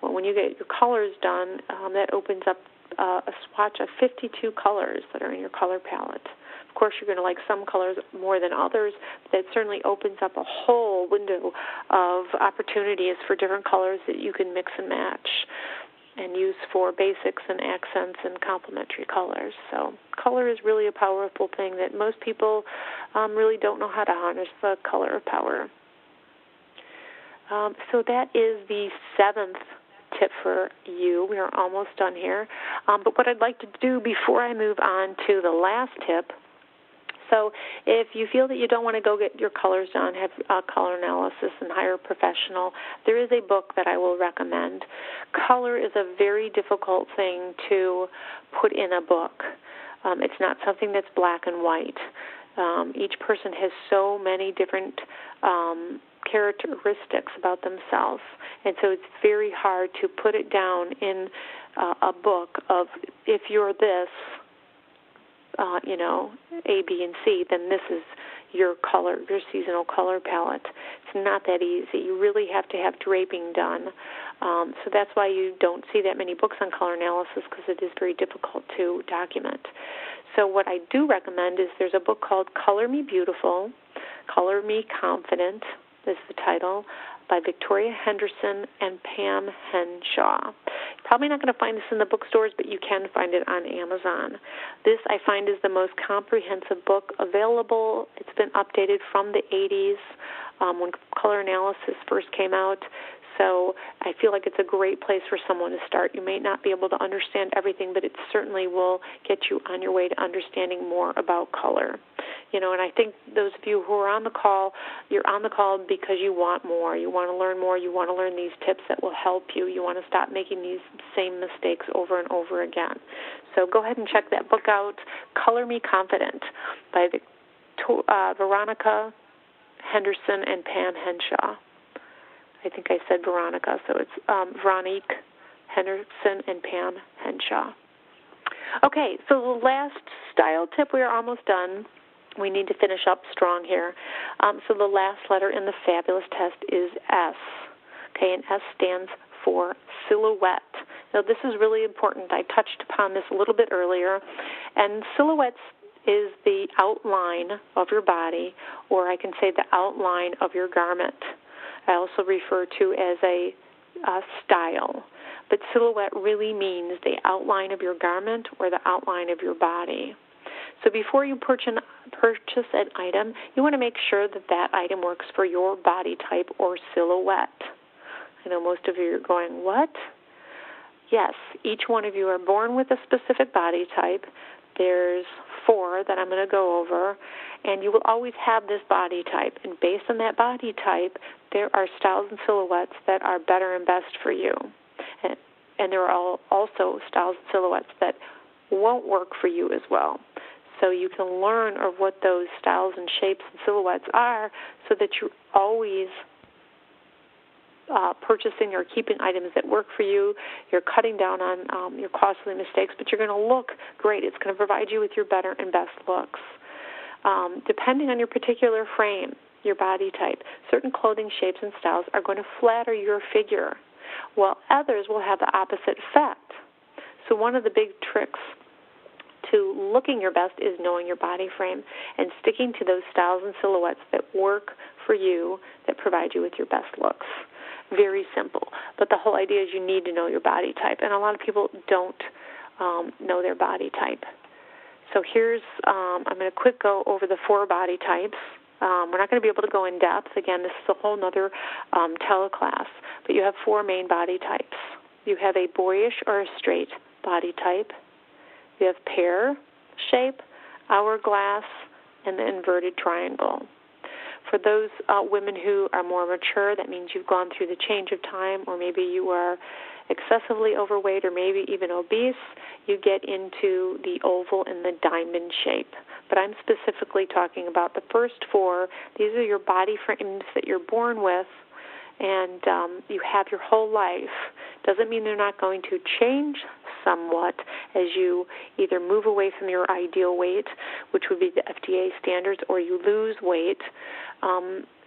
Well, when you get your colors done, that opens up a swatch of 52 colors that are in your color palette. Of course, you're going to like some colors more than others, but that certainly opens up a whole window of opportunities for different colors that you can mix and match and use for basics and accents and complementary colors. So color is really a powerful thing that most people really don't know how to harness, the color of power. So that is the 7th tip for you. We are almost done here. But what I'd like to do before I move on to the last tip, so if you feel that you don't want to go get your colors done, have color analysis and hire a professional, there is a book that I will recommend. Color is a very difficult thing to put in a book. It's not something that's black and white. Each person has so many different characteristics about themselves, and so it's very hard to put it down in a book of, if you're this, A, B, and C, then this is your color, your seasonal color palette. It's not that easy. You really have to have draping done. So that's why you don't see that many books on color analysis, because it is very difficult to document. So what I do recommend is there's a book called Color Me Beautiful, Color Me Confident is the title, by Victoria Henderson and Pam Henshaw. Probably not going to find this in the bookstores, but you can find it on Amazon. This, I find, is the most comprehensive book available. It's been updated from the 80s when color analysis first came out. So I feel like it's a great place for someone to start. You may not be able to understand everything, but it certainly will get you on your way to understanding more about color. And I think those of you who are on the call, you're on the call because you want more. You want to learn more. You want to learn these tips that will help you. You want to stop making these same mistakes over and over again. So go ahead and check that book out, Color Me Confident, by Veronica Henderson and Pam Henshaw. I think I said Veronica, so it's Veronique Henderson and Pam Henshaw. Okay, so the last style tip, we are almost done. We need to finish up strong here. So the last letter in the Fabulous test is S. Okay, and S stands for silhouette. Now, this is really important. I touched upon this a little bit earlier. And silhouettes is the outline of your body, or I can say the outline of your garment. I also refer to as a style. But silhouette really means the outline of your garment or the outline of your body. So before you purchase an item, you want to make sure that that item works for your body type or silhouette. I know most of you are going, what? Yes, each one of you are born with a specific body type. There's 4 that I'm going to go over, and you will always have this body type. And based on that body type, there are styles and silhouettes that are better and best for you. And there are also styles and silhouettes that won't work for you as well. So you can learn of what those styles and shapes and silhouettes are so that you're always purchasing or keeping items that work for you. You're cutting down on your costly mistakes, but you're going to look great. It's going to provide you with your better and best looks. Depending on your particular frame, your body type, certain clothing shapes and styles are going to flatter your figure, while others will have the opposite effect. So one of the big tricks to looking your best is knowing your body frame and sticking to those styles and silhouettes that work for you, that provide you with your best looks. Very simple. But the whole idea is you need to know your body type, and a lot of people don't know their body type. So here's, I'm going to quick go over the 4 body types. We're not going to be able to go in depth. Again, this is a whole other teleclass. But you have 4 main body types. You have a boyish or a straight body type. You have pear shape, hourglass, and the inverted triangle. For those women who are more mature, that means you've gone through the change of time, or maybe you are excessively overweight or maybe even obese, you get into the oval and the diamond shape. But I'm specifically talking about the first 4. These are your body frames that you're born with, and you have your whole life. Doesn't mean they're not going to change somewhat as you either move away from your ideal weight, which would be the FDA standards, or you lose weight.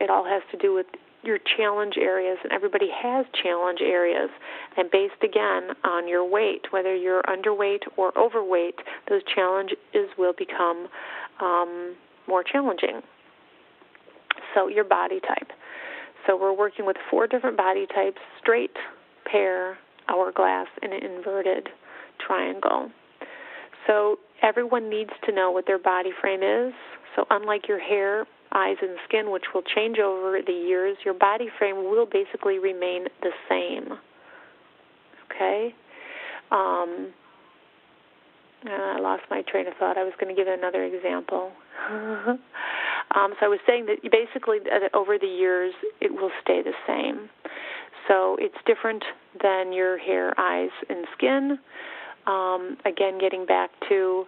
It all has to do with your challenge areas, and everybody has challenge areas. And based, again, on your weight, whether you're underweight or overweight, those challenges will become more challenging. So your body type. So we're working with 4 different body types: straight, pear, hourglass, and an inverted triangle. So everyone needs to know what their body frame is. So unlike your hair, eyes, and skin, which will change over the years, your body frame will basically remain the same. Okay? I lost my train of thought. I was going to give another example. So I was saying that basically over the years it will stay the same. So it's different than your hair, eyes, and skin. Again, getting back to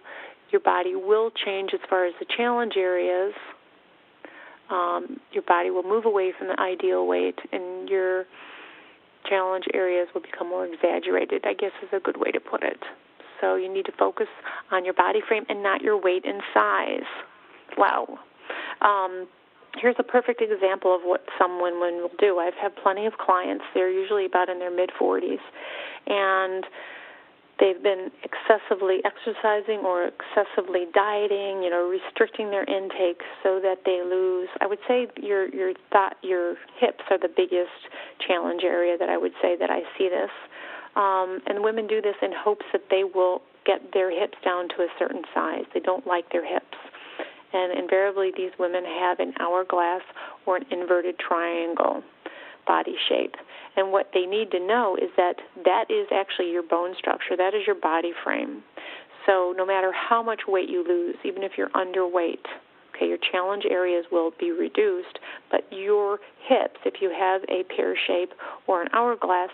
your body will change as far as the challenge areas. Your body will move away from the ideal weight, and your challenge areas will become more exaggerated, I guess is a good way to put it. So you need to focus on your body frame and not your weight and size. Wow. Here's a perfect example of what some women will do. I've had plenty of clients. They're usually about in their mid-40s, and they've been excessively exercising or excessively dieting, restricting their intake so that they lose. I would say your hips are the biggest challenge area that I would say that I see this. And women do this in hopes that they will get their hips down to a certain size. They don't like their hips. And invariably these women have an hourglass or an inverted triangle body shape. And what they need to know is that that is actually your bone structure. That is your body frame. So no matter how much weight you lose, even if you're underweight, okay, your challenge areas will be reduced, but your hips, if you have a pear shape or an hourglass,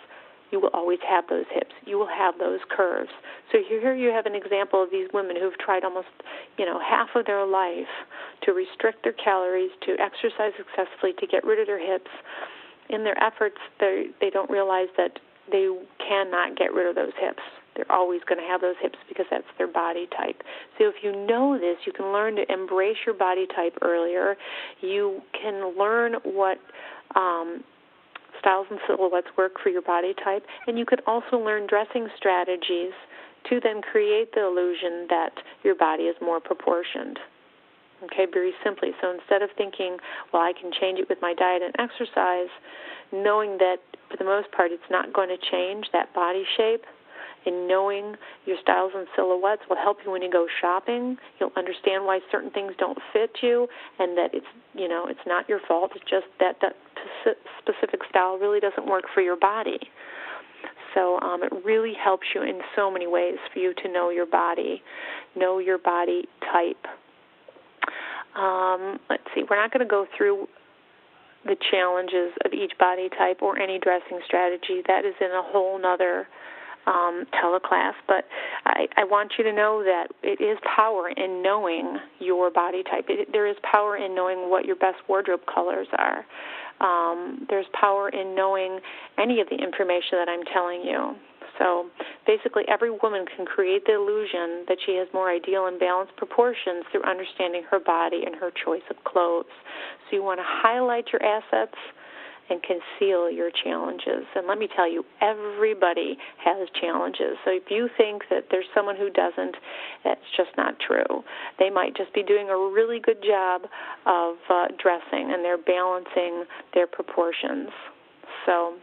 you will always have those hips. You will have those curves. So here you have an example of these women who've tried almost, half of their life to restrict their calories, to exercise excessively, to get rid of their hips. In their efforts, they don't realize that they cannot get rid of those hips. They're always going to have those hips because that's their body type. So if you know this, you can learn to embrace your body type earlier. You can learn what styles and silhouettes work for your body type, and you could also learn dressing strategies to then create the illusion that your body is more proportioned. Okay, very simply. So instead of thinking, well, I can change it with my diet and exercise, knowing that for the most part it's not going to change that body shape, and knowing your styles and silhouettes will help you when you go shopping. You'll understand why certain things don't fit you, and that it's not your fault. It's just that specific style really doesn't work for your body. So it really helps you in so many ways for you to know your body type. Let's see. We're not going to go through the challenges of each body type or any dressing strategy. That is in a whole nother teleclass, but I want you to know that it is power in knowing your body type. There is power in knowing what your best wardrobe colors are. There's power in knowing any of the information that I'm telling you. So basically every woman can create the illusion that she has more ideal and balanced proportions through understanding her body and her choice of clothes. So you want to highlight your assets and conceal your challenges. And let me tell you, everybody has challenges. So if you think that there's someone who doesn't, that's just not true. They might just be doing a really good job of dressing, and they're balancing their proportions. So,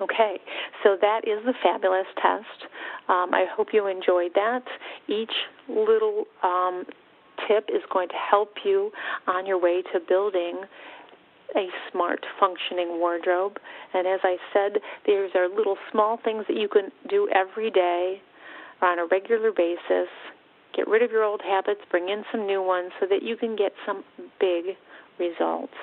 okay, so that is the Fabulous Test. I hope you enjoyed that. Each little tip is going to help you on your way to building a smart, functioning wardrobe. And as I said, these are little small things that you can do every day on a regular basis. Get rid of your old habits, bring in some new ones so that you can get some big results.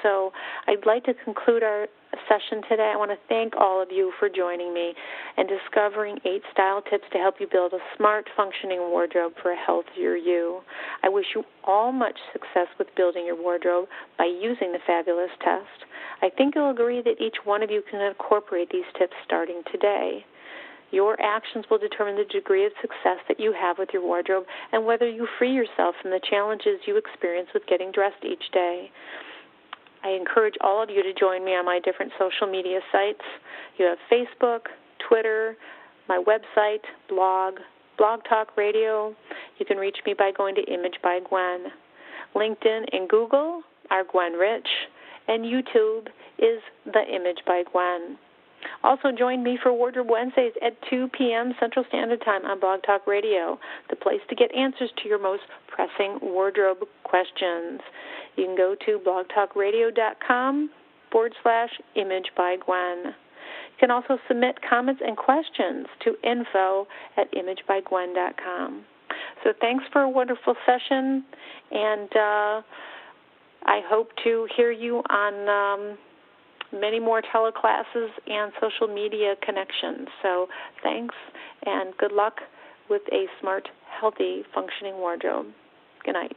So I'd like to conclude our session today. I want to thank all of you for joining me and discovering 8 style tips to help you build a smart, functioning wardrobe for a healthier you. I wish you all much success with building your wardrobe by using the Fabulous Test. I think you'll agree that each one of you can incorporate these tips starting today. Your actions will determine the degree of success that you have with your wardrobe and whether you free yourself from the challenges you experience with getting dressed each day. I encourage all of you to join me on my different social media sites. You have Facebook, Twitter, my website, blog Talk Radio. You can reach me by going to Image by Gwen. LinkedIn and Google are Gwen Rich, and YouTube is The Image by Gwen. Also join me for Wardrobe Wednesdays at 2 p.m. Central Standard Time on Blog Talk Radio, the place to get answers to your most pressing wardrobe questions. You can go to blogtalkradio.com/Image by Gwen. You can also submit comments and questions to info@imagebygwen.com. So thanks for a wonderful session, and I hope to hear you on many more teleclasses and social media connections. So thanks, and good luck with a smart, healthy, functioning wardrobe. Good night.